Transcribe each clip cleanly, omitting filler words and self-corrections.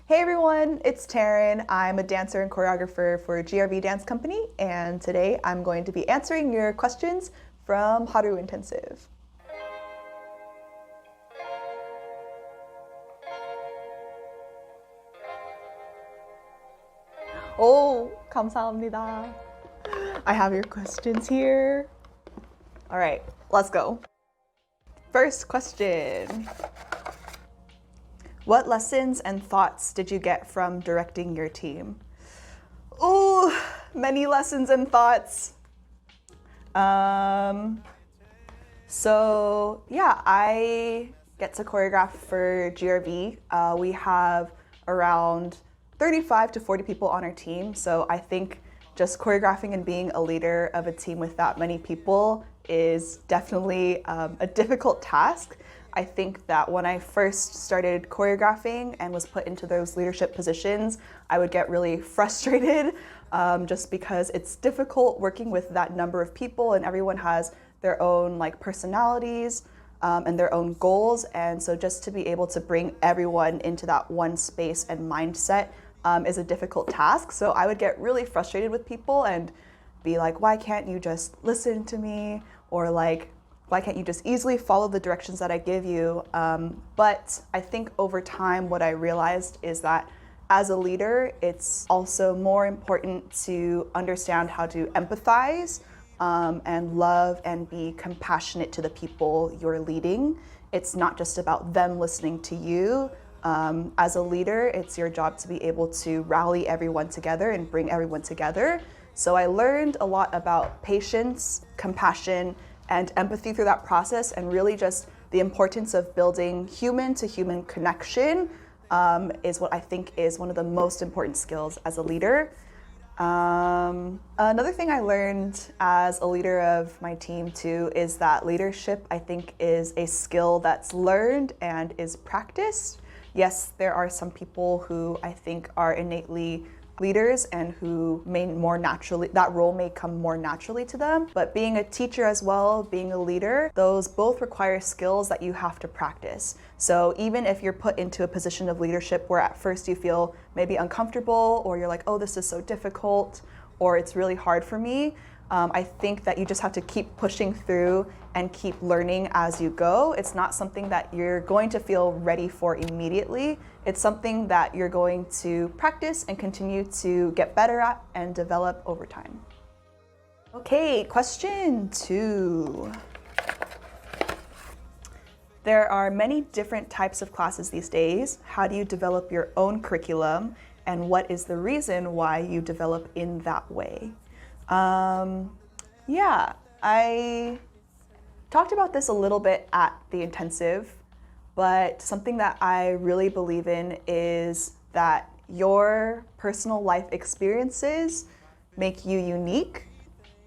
Hey everyone, it's Taryn. I'm a dancer and choreographer for GRV Dance Company, and today I'm going to be answering your questions from Haru Intensive. Oh, 감사합니다. I have your questions here. All right, let's go. First question. What lessons and thoughts did you get from directing your team? Oh, many lessons and thoughts. I get to choreograph for GRV. We have around 35 to 40 people on our team. So I think just choreographing and being a leader of a team with that many people is definitely a difficult task. I think that when I first started choreographing and was put into those leadership positions, I would get really frustrated just because it's difficult working with that number of people and everyone has their own personalities and their own goals. And so just to be able to bring everyone into that one space and mindset is a difficult task. So I would get really frustrated with people and be like, why can't you just listen to me? Or why can't you just easily follow the directions that I give you? But I think over time, what I realized is that as a leader, it's also more important to understand how to empathize and love and be compassionate to the people you're leading. It's not just about them listening to you. As a leader, it's your job to be able to rally everyone together and bring everyone together. So I learned a lot about patience, compassion, and empathy through that process, and really just the importance of building human to human connection is what I think is one of the most important skills as a leader. Another thing I learned as a leader of my team too is that leadership, I think, is a skill that's learned and is practiced. Yes, there are some people who I think are innately leaders and who that role may come more naturally to them. But being a teacher as well, being a leader, those both require skills that you have to practice. So even if you're put into a position of leadership where at first you feel maybe uncomfortable or you're like, oh, this is so difficult, or it's really hard for me, I think that you just have to keep pushing through and keep learning as you go. It's not something that you're going to feel ready for immediately. It's something that you're going to practice and continue to get better at and develop over time. Okay, question 2. There are many different types of classes these days. How do you develop your own curriculum, and what is the reason why you develop in that way? I talked about this a little bit at the intensive, but something that I really believe in is that your personal life experiences make you unique,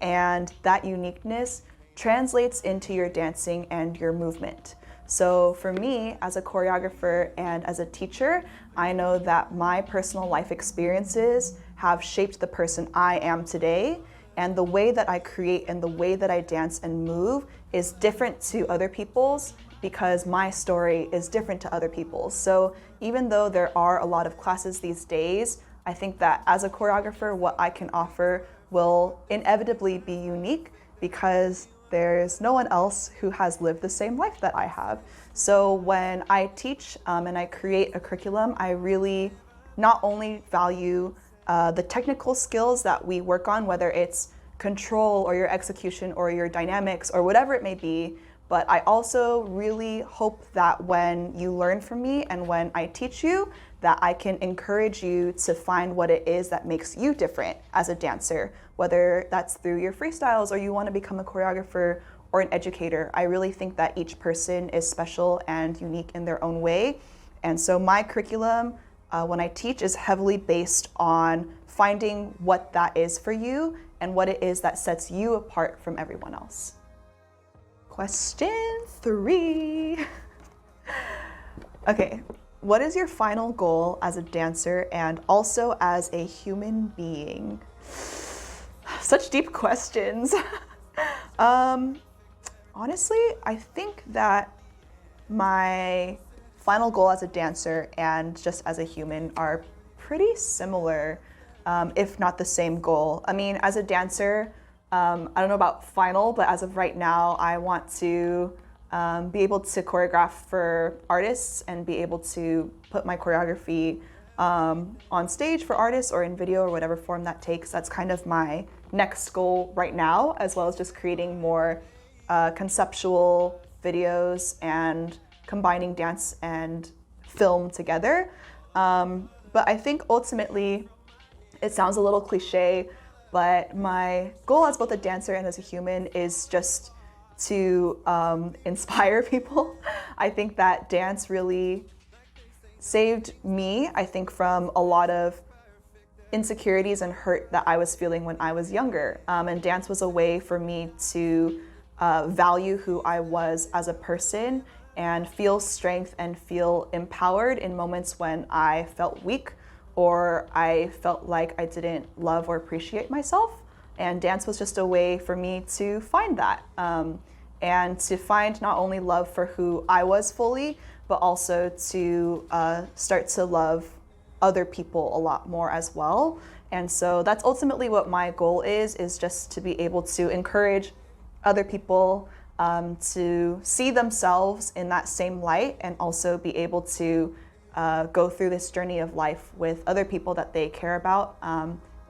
and that uniqueness translates into your dancing and your movement. So for me, as a choreographer and as a teacher, I know that my personal life experiences have shaped the person I am today, and the way that I create and the way that I dance and move is different to other people's because my story is different to other people's. So even though there are a lot of classes these days, I think that as a choreographer, what I can offer will inevitably be unique because there's no one else who has lived the same life that I have. So when I teach and I create a curriculum, I really not only value the technical skills that we work on, whether it's control or your execution or your dynamics or whatever it may be, but I also really hope that when you learn from me and when I teach you, that I can encourage you to find what it is that makes you different as a dancer, whether that's through your freestyles or you want to become a choreographer or an educator. I really think that each person is special and unique in their own way. And so my curriculum, when I teach, is heavily based on finding what that is for you and what it is that sets you apart from everyone else. Question 3. Okay, what is your final goal as a dancer and also as a human being? Such deep questions. Honestly, I think that my final goal as a dancer and just as a human are pretty similar, if not the same goal. I mean, as a dancer, I don't know about final, but as of right now, I want to be able to choreograph for artists and be able to put my choreography on stage for artists or in video or whatever form that takes. That's kind of my next goal right now, as well as just creating more conceptual videos and combining dance and film together. But I think ultimately, it sounds a little cliche, but my goal as both a dancer and as a human is just to inspire people. I think that dance really saved me, I think, from a lot of insecurities and hurt that I was feeling when I was younger. And dance was a way for me to value who I was as a person and feel strength and feel empowered in moments when I felt weak or I felt like I didn't love or appreciate myself. And dance was just a way for me to find that and to find not only love for who I was fully, but also to start to love other people a lot more as well. And so that's ultimately what my goal is just to be able to encourage other people to see themselves in that same light and also be able to go through this journey of life with other people that they care about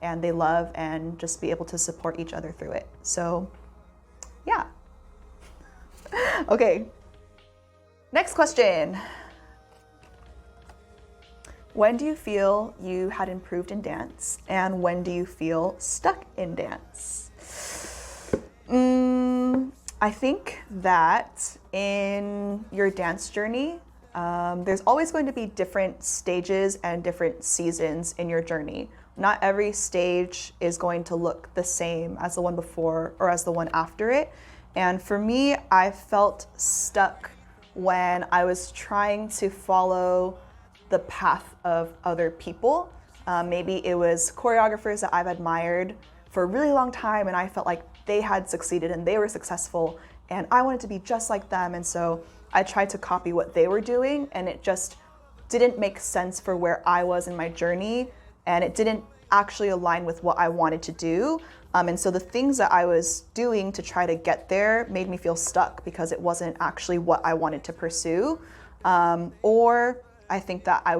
and they love, and just be able to support each other through it. So yeah. Okay, next question. When do you feel you had improved in dance, and when do you feel stuck in dance? I think that in your dance journey, there's always going to be different stages and different seasons in your journey. Not every stage is going to look the same as the one before or as the one after it. And for me, I felt stuck when I was trying to follow the path of other people. Maybe it was choreographers that I've admired for a really long time, and I felt like they had succeeded and they were successful, and I wanted to be just like them. And so I tried to copy what they were doing, and it just didn't make sense for where I was in my journey, and it didn't actually align with what I wanted to do. And so the things that I was doing to try to get there made me feel stuck because it wasn't actually what I wanted to pursue. Or I think that I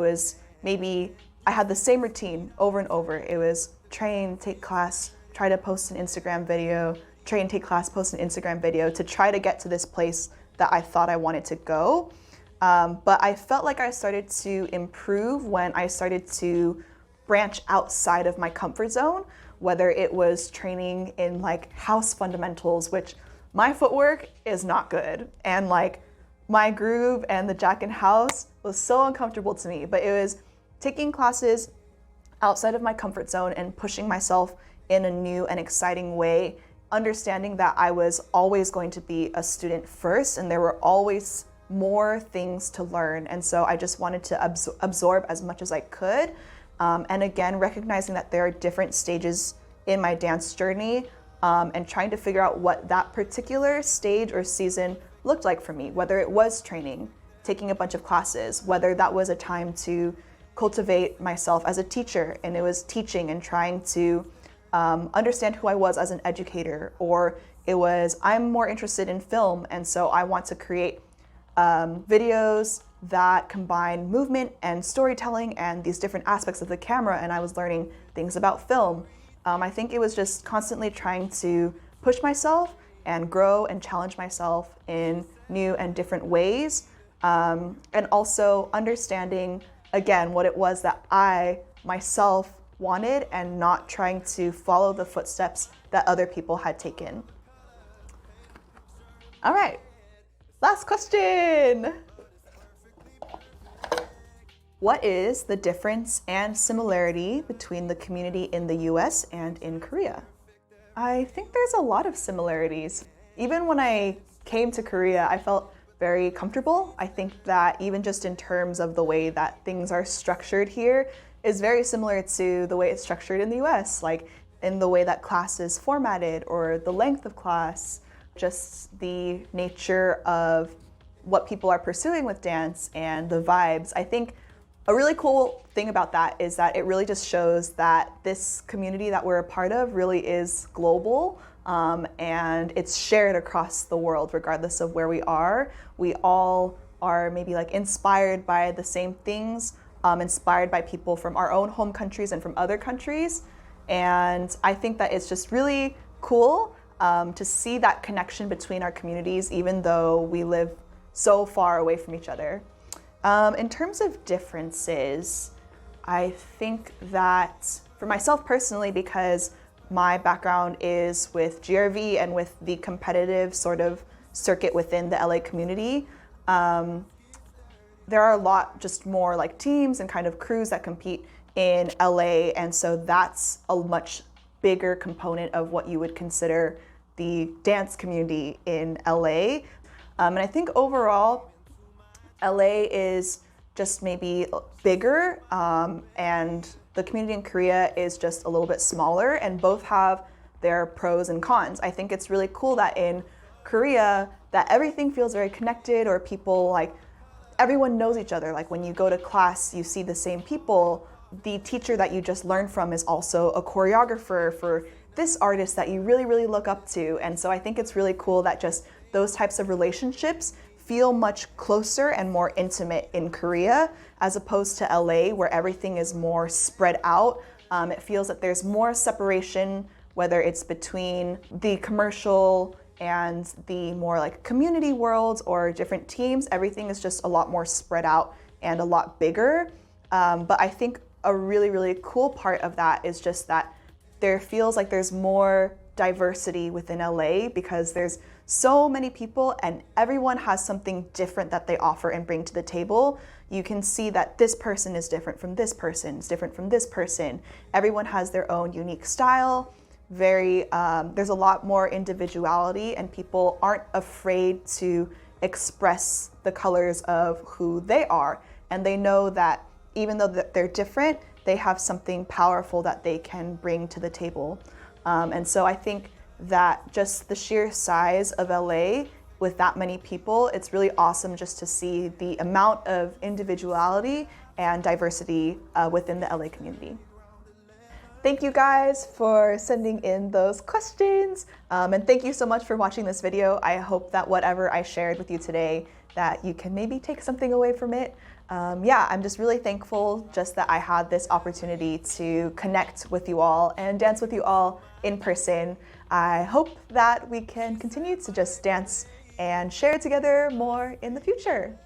had the same routine over and over. It was train, take class, try to post an Instagram video, train, take class, post an Instagram video to try to get to this place that I thought I wanted to go. But I felt like I started to improve when I started to branch outside of my comfort zone, whether it was training in like house fundamentals, which my footwork is not good. And like my groove and the jack in house was so uncomfortable to me, but it was taking classes outside of my comfort zone and pushing myself in a new and exciting way, understanding that I was always going to be a student first and there were always more things to learn. And so I just wanted to absorb as much as I could. And again, recognizing that there are different stages in my dance journey and trying to figure out what that particular stage or season looked like for me, whether it was training, taking a bunch of classes, whether that was a time to cultivate myself as a teacher and it was teaching and trying to understand who I was as an educator, or it was I'm more interested in film and so I want to create videos that combine movement and storytelling and these different aspects of the camera, and I was learning things about film. I think it was just constantly trying to push myself and grow and challenge myself in new and different ways, and also understanding, again, what it was that I myself wanted and not trying to follow the footsteps that other people had taken. All right, last question. What is the difference and similarity between the community in the US and in Korea? I think there's a lot of similarities. Even when I came to Korea, I felt very comfortable. I think that even just in terms of the way that things are structured here is very similar to the way it's structured in the US, like in the way that class is formatted or the length of class, just the nature of what people are pursuing with dance and the vibes. I think a really cool thing about that is that it really just shows that this community that we're a part of really is global, and it's shared across the world regardless of where we are. We all are maybe like inspired by the same things, inspired by people from our own home countries and from other countries. And I think that it's just really cool to see that connection between our communities, even though we live so far away from each other. In terms of differences, I think that for myself personally, because my background is with GRV and with the competitive sort of circuit within the LA community, there are a lot just more like teams and kind of crews that compete in LA, and so that's a much bigger component of what you would consider the dance community in LA. And I think overall, LA is just maybe bigger, and the community in Korea is just a little bit smaller, and both have their pros and cons. I think it's really cool that in Korea that everything feels very connected, or people like, everyone knows each other. Like when you go to class, you see the same people. The teacher that you just learned from is also a choreographer for this artist that you really, really look up to. And so I think it's really cool that just those types of relationships feel much closer and more intimate in Korea, as opposed to LA, where everything is more spread out. It feels that there's more separation, whether it's between the commercial and the more like community worlds or different teams. Everything is just a lot more spread out and a lot bigger. But I think a really, really cool part of that is just that there feels like there's more diversity within LA, because there's so many people and everyone has something different that they offer and bring to the table. You can see that this person is different from this person, is different from this person. Everyone has their own unique style. There's a lot more individuality, and people aren't afraid to express the colors of who they are. And they know that even though they're different, they have something powerful that they can bring to the table. And so I think that just the sheer size of LA with that many people, it's really awesome just to see the amount of individuality and diversity within the LA community. Thank you guys for sending in those questions, and thank you so much for watching this video. I hope that whatever I shared with you today, that you can maybe take something away from it. Yeah, I'm just really thankful just that I had this opportunity to connect with you all and dance with you all in person. I hope that we can continue to just dance and share together more in the future.